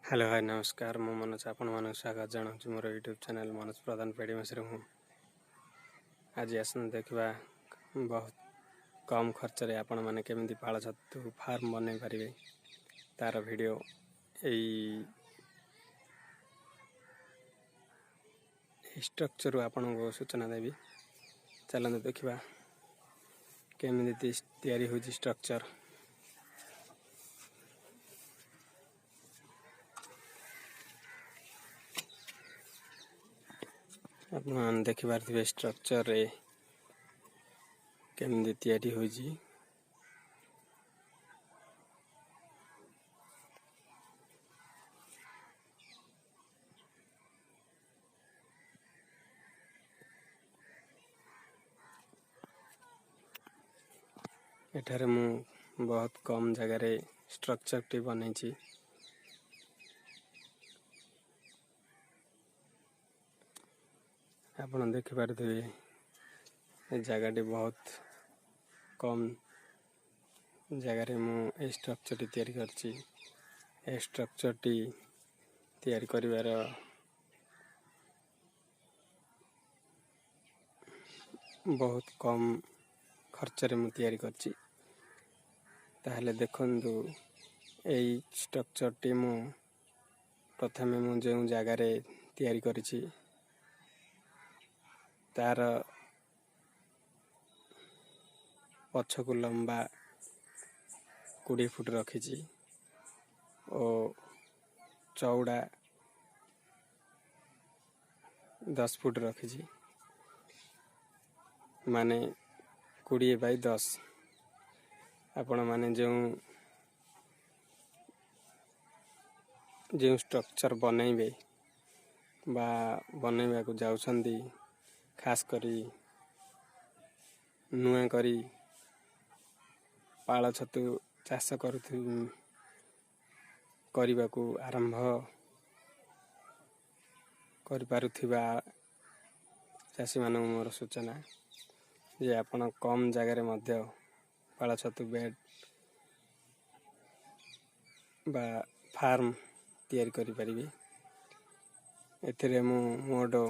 Hello hi नमस्कार मु मनोज आपण मानक स्वागत जनाऊँ मोर यूट्यूब चैनल मनोज प्रधान पेडी मस आज आसन देखा बहुत कम खर्च रे आपण माने केमिति पाळ छतु फार्म बनै पारिबे तार वीडियो एई स्ट्रक्चर आपण को सूचना देबी चलते देखा केमिति तैयारी होची स्ट्रक्चर। आपण देखि पारथिबे स्ट्रक्चर रे केमिति तैयारी होची। एठारे मु बहुत कम जगह रे स्ट्रक्चर टी बनैछि। आपण देखि पारथिबे ए जगह बहुत कम जगह रे मु ए स्ट्रक्चर टी तैयारी करछि। ए स्ट्रक्चर टी तैयारी करिवार बहुत कम खर्च रे मु तैयारी करछि। ताहले देखंदु एई स्ट्रक्चर टी मु प्रथमे मु जे जगह रे तैयारी करछि तार पछकु लंबा 20 फुट रखिछि और चौड़ा 10 फुट रखिछि माने 20 बाय 10। आपण माने जो स्ट्रक्चर बनैबे बा बनैबा को जाउछंदी खास करी नुआ करी पाळ छतु चाष करबा को आरंभ करि पारुथिबा चाषी मानक मोर सूचना जे आपण कम जगह रे मध्य पाळ छतु बेड बा फार्म तैयारी करि परिबे। एथिरे मु मोडो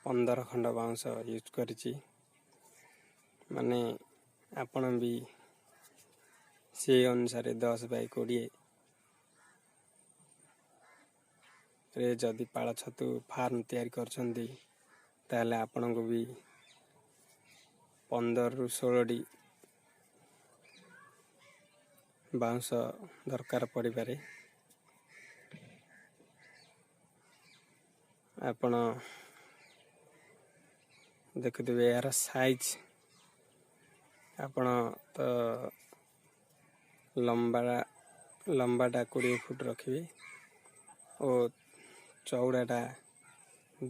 15 खंड बाउंस यूज करिछि। माने आपण भी से अनुसार 10 बाय 20 रे जदि पाळ छतु फार्म तैयारी करछंदी ताले आपण को भी 15 रु 16 डी बाउंस दरकार पड़ी पारे। आपण देखुथिबे यार साइज आपण तो लंबाटा 20 फुट रखिबे और चौड़ाटा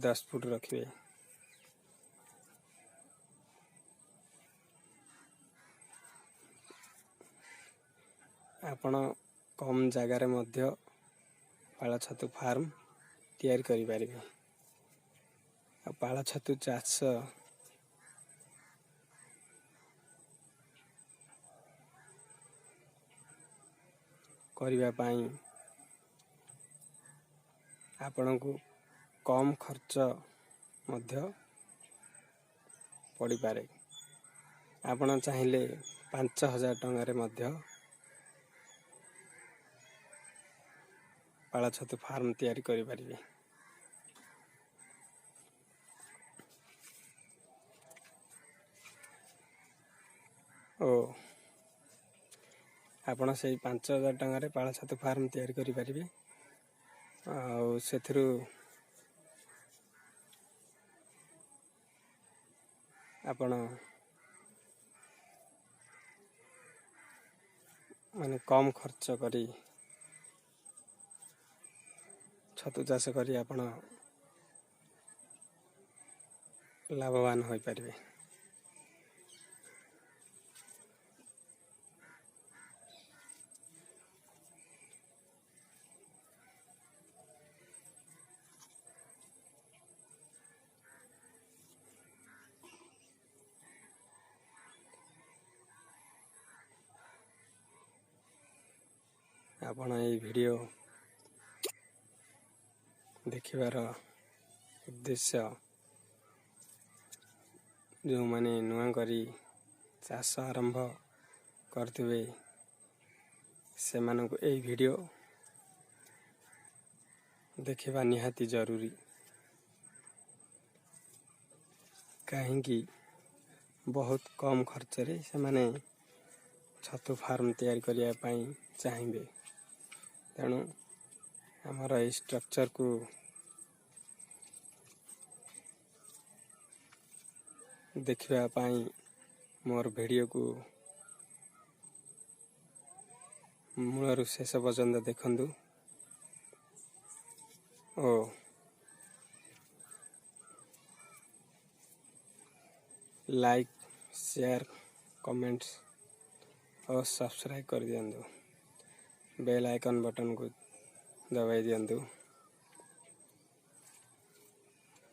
10 फुट रखिबे। आपण कम जगह रे मध्य पाळ छतु फार्म तैयारी करि पारिबे। पाळ छतु चाष करिबा पई आपण को कम खर्च मध्य पड़ी पारे। आपण चाहिले 5000 टंका रे मध्य पाळ छतु फार्म तैयारी करि पारिबे। ओ आपण से 5000 टंका रे पाळ छतु फार्म तैयारी करि पारिबे। आ सेथरु आपण माने कम खर्च करी छतु चाष करी आपण लाभवान होई पारिबे। ଆପଣ ଏହି ଭିଡ଼ିଓ ଦେଖିବାର ଉଦ୍ଦେଶ୍ୟ ଯେଉଁମାନେ ନୂଆ କରି ଚାଷ ଆରମ୍ଭ କରିଥିବେ ସେମାନଙ୍କୁ ଏହି ଭିଡ଼ିଓ ଦେଖିବା ନିହାତି ଜରୁରୀ। କାହିଁକି ବହୁତ କମ୍ ଖର୍ଚ୍ଚରେ ସେମାନେ ଛତୁ ଫାର୍ମ ତିଆରି କରିବା ପାଇଁ ଚାହିଁବେ। ତେଣୁ ଆମର ଏହି ଷ୍ଟ୍ରକ୍ଚରକୁ ଦେଖିବା ପାଇଁ ମୋର ଭିଡ଼ିଓକୁ ମୂଳରୁ ଶେଷ ପର୍ଯ୍ୟନ୍ତ ଦେଖନ୍ତୁ ଓ ଲାଇକ୍, ସେୟାର, କମେଣ୍ଟସ୍ ଓ ସବସ୍କ୍ରାଇବ୍ କରିଦିଅନ୍ତୁ। ବେଲ୍ ଆଇକନ୍ ବଟନକୁ ଦବାଇ ଦିଅନ୍ତୁ,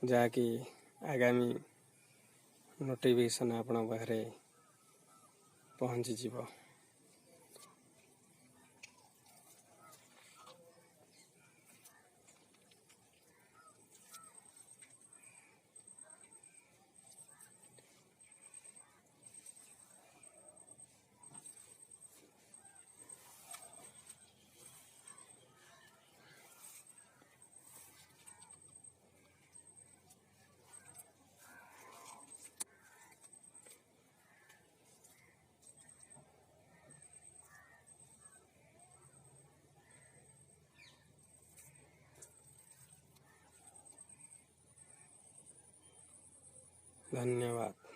ଯାହାକି ଆଗାମୀ ନୋଟିଫିକେସନ୍ ଆପଣଙ୍କ ପାଖରେ ପହଞ୍ଚିଯିବ। ଧନ୍ୟବାଦ।